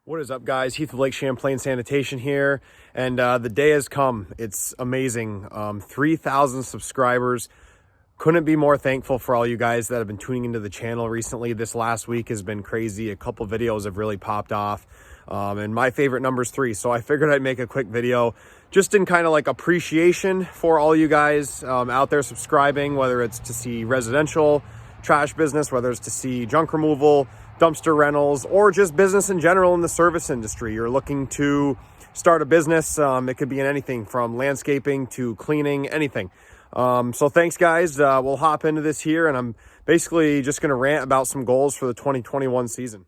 What is up, guys? Heath of Lake Champlain Sanitation here, and the day has come. It's amazing. 3,000 subscribers. Couldn't be more thankful for all you guys that have been tuning into the channel recently. This last week has been crazy. A couple videos have really popped off, and my favorite number's 3. So I figured I'd make a quick video just in kind of like appreciation for all you guys out there subscribing, whether it's to see residential trash business, whether it's to see junk removal, dumpster rentals, or just business in general in the service industry. You're looking to start a business. It could be in anything from landscaping to cleaning, anything. So thanks, guys. We'll hop into this here, and I'm basically just going to rant about some goals for the 2021 season.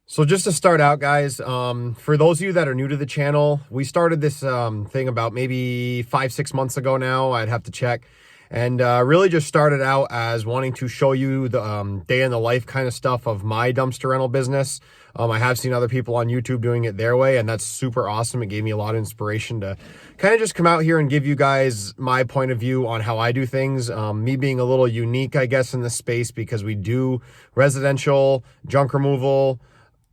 So just to start out, guys, for those of you that are new to the channel, we started this thing about maybe 5-6 months ago now. I'd have to check. And really just started out as wanting to show you the day in the life kind of stuff of my dumpster rental business. I have seen other people on YouTube doing it their way, and that's super awesome. It gave me a lot of inspiration to kind of just come out here and give you guys my point of view on how I do things. Me being a little unique, I guess, in this space because we do residential, junk removal,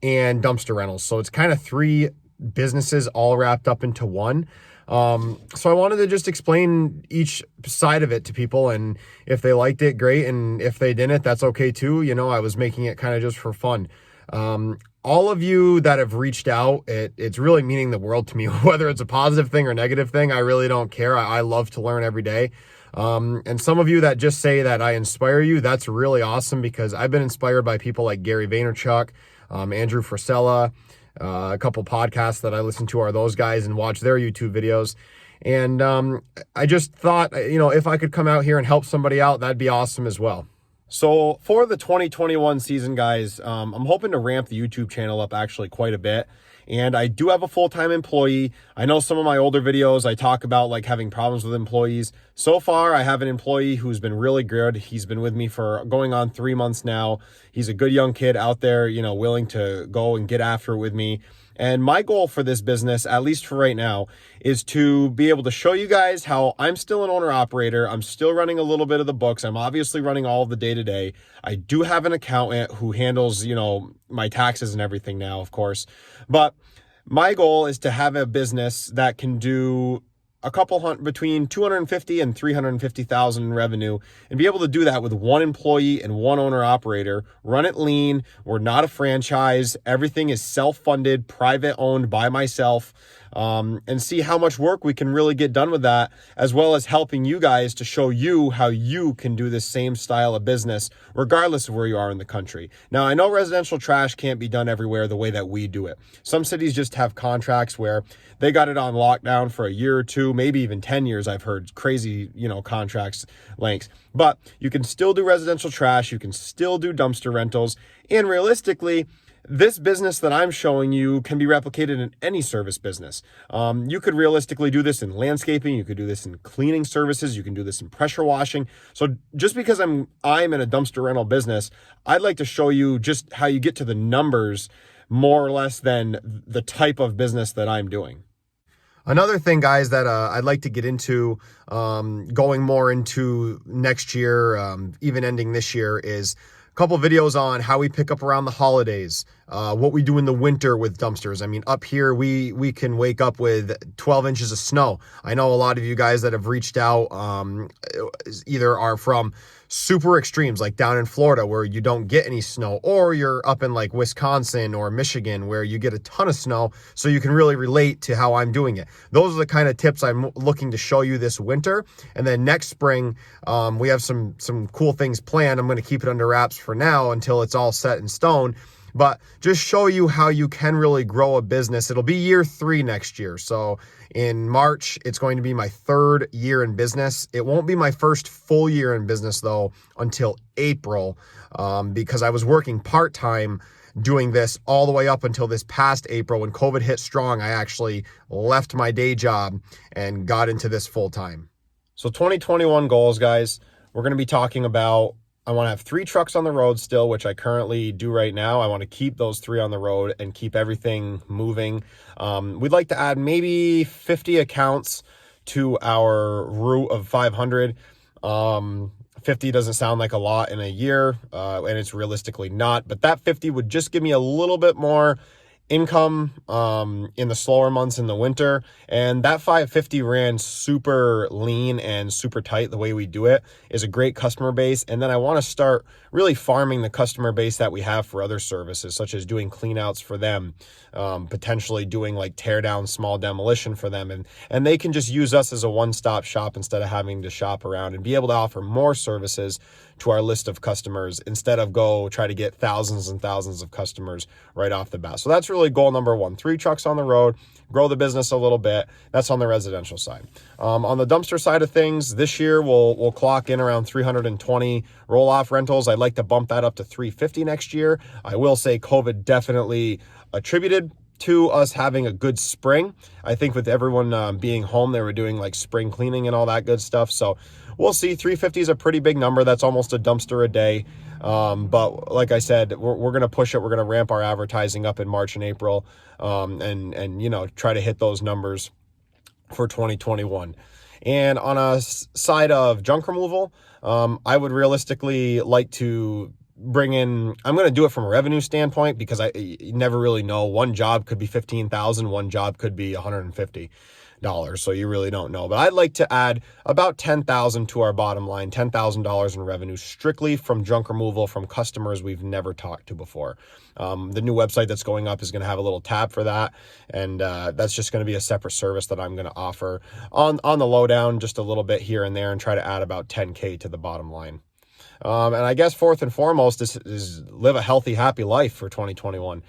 and dumpster rentals. So it's kind of 3 businesses all wrapped up into one. So I wanted to just explain each side of it to people, and if they liked it, great, and if they didn't, that's okay too. You know, I was making it kind of just for fun. All of you that have reached out, it's really meaning the world to me, whether it's a positive thing or negative thing. I really don't care. I love to learn every day. And some of you that just say that I inspire you, that's really awesome, because I've been inspired by people like Gary Vaynerchuk, Andrew Frisella. A couple podcasts that I listen to are those guys and watch their YouTube videos. And I just thought, you know, if I could come out here and help somebody out, that'd be awesome as well. So for the 2021 season, guys, I'm hoping to ramp the YouTube channel up actually quite a bit. And I do have a full-time employee. I know some of my older videos, I talk about like having problems with employees. So far, I have an employee who's been really good. He's been with me for going on 3 months now. He's a good young kid out there, you know, willing to go and get after it with me. And my goal for this business, at least for right now, is to be able to show you guys how I'm still an owner-operator. I'm still running a little bit of the books. I'm obviously running all of the day-to-day. I do have an accountant who handles, you know, my taxes and everything now, of course. But my goal is to have a business that can do between 250 and 350,000 in revenue, and be able to do that with 1 employee and 1 owner operator. Run it lean. We're not a franchise. Everything is self-funded, private owned by myself, and see how much work we can really get done with that, as well as helping you guys to show you how you can do this same style of business, regardless of where you are in the country. Now, I know residential trash can't be done everywhere the way that we do it. Some cities just have contracts where they got it on lockdown for a year or 2, maybe even 10 years. I've heard crazy, you know, contracts lengths. But you can still do residential trash. You can still do dumpster rentals. And realistically, this business that I'm showing you can be replicated in any service business. You could realistically do this in landscaping. You could do this in cleaning services. You can do this in pressure washing. So just because I'm in a dumpster rental business, I'd like to show you just how you get to the numbers more or less than the type of business that I'm doing. Another thing, guys, that I'd like to get into going more into next year, even ending this year, is a couple videos on how we pick up around the holidays, what we do in the winter with dumpsters. I mean, up here, we can wake up with 12 inches of snow. I know a lot of you guys that have reached out either are from super extremes, like down in Florida where you don't get any snow, or you're up in like Wisconsin or Michigan where you get a ton of snow, so you can really relate to how I'm doing it. Those are the kind of tips I'm looking to show you this winter. And then next spring, we have some cool things planned. I'm going to keep it under wraps for now until it's all set in stone, but just show you how you can really grow a business. It'll be year 3 next year. So in March, it's going to be my 3rd year in business. It won't be my first full year in business though until April, because I was working part-time doing this all the way up until this past April. When COVID hit strong, I actually left my day job and got into this full-time. So 2021 goals, guys, we're going to be talking about, I want to have 3 trucks on the road still, which I currently do right now. I want to keep those 3 on the road and keep everything moving. We'd like to add maybe 50 accounts to our route of 500. 50 doesn't sound like a lot in a year, and it's realistically not. But that 50 would just give me a little bit more income in the slower months in the winter, and that 550 ran super lean and super tight. The way we do it is a great customer base, and then I want to start really farming the customer base that we have for other services, such as doing clean outs for them, potentially doing like tear down, small demolition for them, and they can just use us as a one-stop shop instead of having to shop around, and be able to offer more services to our list of customers instead of go try to get thousands and thousands of customers right off the bat. So that's really goal number one: 3 trucks on the road, grow the business a little bit. That's on the residential side. On the dumpster side of things, this year we'll clock in around 320 roll-off rentals. I'd like to bump that up to 350 next year. I will say COVID definitely attributed to us having a good spring. I think with everyone being home, they were doing like spring cleaning and all that good stuff. So we'll see. 350 is a pretty big number. That's almost a dumpster a day. But like I said, we're going to push it. We're going to ramp our advertising up in March and April, and you know, try to hit those numbers for 2021. And on a side of junk removal, I would realistically like to bring in, I'm going to do it from a revenue standpoint, because you never really know. One job could be 15,000, one job could be $150. So you really don't know. But I'd like to add about 10,000 to our bottom line, $10,000 in revenue strictly from junk removal from customers we've never talked to before. The new website that's going up is going to have a little tab for that, and that's just going to be a separate service that I'm going to offer on the lowdown, just a little bit here and there, and try to add about 10K to the bottom line. And I guess fourth and foremost is live a healthy, happy life for 2021.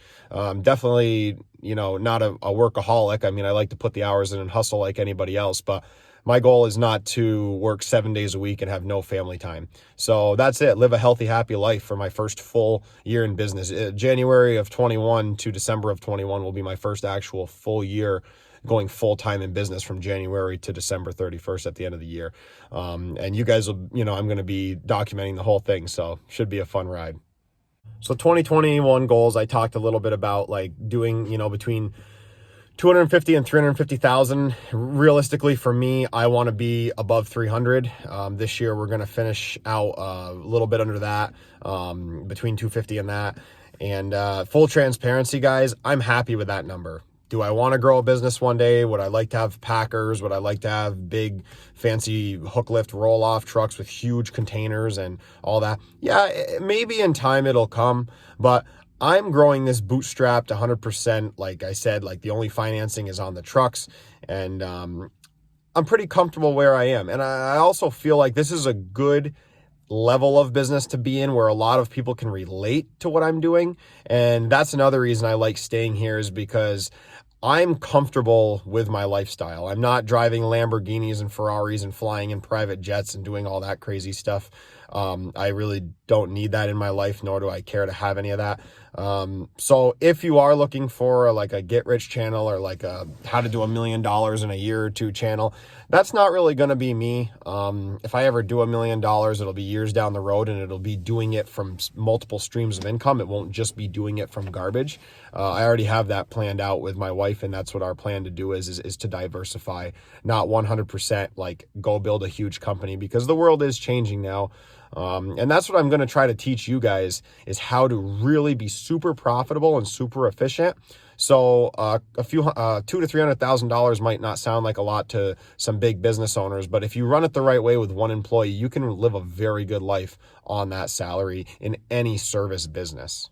Definitely, you know, not a workaholic. I mean, I like to put the hours in and hustle like anybody else, but my goal is not to work 7 days a week and have no family time. So that's it. Live a healthy, happy life for my first full year in business. January of 21 to December of 21 will be my first actual full year going full-time in business, from January to December 31st at the end of the year. And you guys will, you know, I'm going to be documenting the whole thing, so should be a fun ride. So 2021 goals, I talked a little bit about like doing, you know, between 250 and 350,000. Realistically for me, I want to be above 300. This year we're going to finish out a little bit under that, between 250 and that. And full transparency, guys, I'm happy with that number. Do I want to grow a business one day? Would I like to have packers? Would I like to have big, fancy hook lift roll-off trucks with huge containers and all that? Yeah, maybe in time it'll come, but I'm growing this bootstrapped 100%. Like I said, like the only financing is on the trucks, and I'm pretty comfortable where I am. And I also feel like this is a good level of business to be in, where a lot of people can relate to what I'm doing. And that's another reason I like staying here, is because I'm comfortable with my lifestyle. I'm not driving Lamborghinis and Ferraris and flying in private jets and doing all that crazy stuff. I really don't need that in my life, nor do I care to have any of that. So if you are looking for like a get rich channel, or like a how to do $1 million in a year or two channel, that's not really going to be me. If I ever do $1 million, it'll be years down the road, and it'll be doing it from multiple streams of income. It won't just be doing it from garbage. I already have that planned out with my wife, and that's what our plan to do is to diversify, not 100% like go build a huge company, because the world is changing now. And that's what I'm going to try to teach you guys, is how to really be super profitable and super efficient. So a few $200,000 to $300,000 might not sound like a lot to some big business owners, but if you run it the right way with one employee, you can live a very good life on that salary in any service business.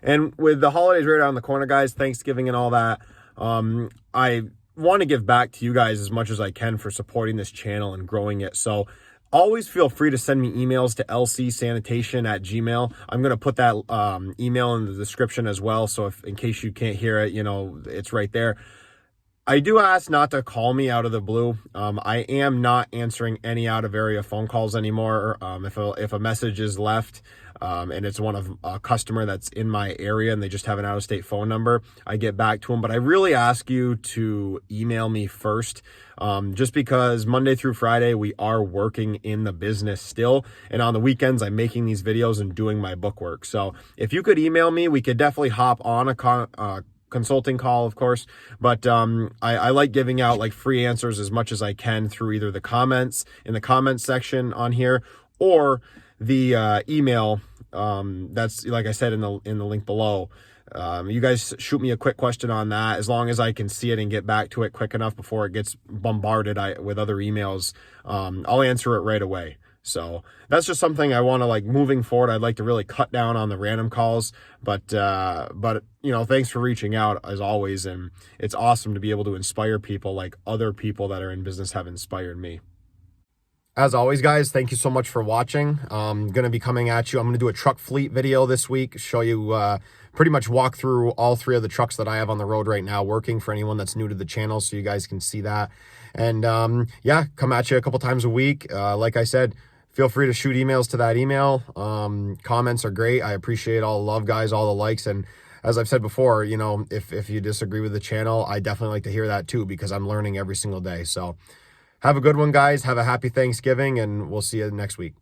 And with the holidays right around the corner, guys, Thanksgiving and all that, I want to give back to you guys as much as I can for supporting this channel and growing it. So always feel free to send me emails to lcsanitation@gmail.com. I'm going to put that email in the description as well. So if, in case you can't hear it, you know, it's right there. I do ask not to call me out of the blue. I am not answering any out of area phone calls anymore. If a message is left, and it's one of a customer that's in my area and they just have an out-of-state phone number, I get back to them. But I really ask you to email me first, just because Monday through Friday, we are working in the business still. And on the weekends, I'm making these videos and doing my book work. So if you could email me, we could definitely hop on a consulting call, of course, but I like giving out like free answers as much as I can through either the comments in the comments section on here, or the email That's, like I said, in the link below. You guys shoot me a quick question on that. As long as I can see it and get back to it quick enough before it gets bombarded with other emails, I'll answer it right away. So that's just something I want to, like, moving forward, I'd like to really cut down on the random calls, but you know, thanks for reaching out as always. And it's awesome to be able to inspire people like other people that are in business have inspired me. As always, guys, thank you so much for watching. I'm going to be coming at you. I'm going to do a truck fleet video this week, show you, pretty much walk through all 3 of the trucks that I have on the road right now working for anyone that's new to the channel, so you guys can see that. And yeah, come at you a couple times a week. Like I said, feel free to shoot emails to that email. Comments are great. I appreciate all the love, guys, all the likes. And as I've said before, you know, if you disagree with the channel, I definitely like to hear that too, because I'm learning every single day. So have a good one, guys. Have a happy Thanksgiving, and we'll see you next week.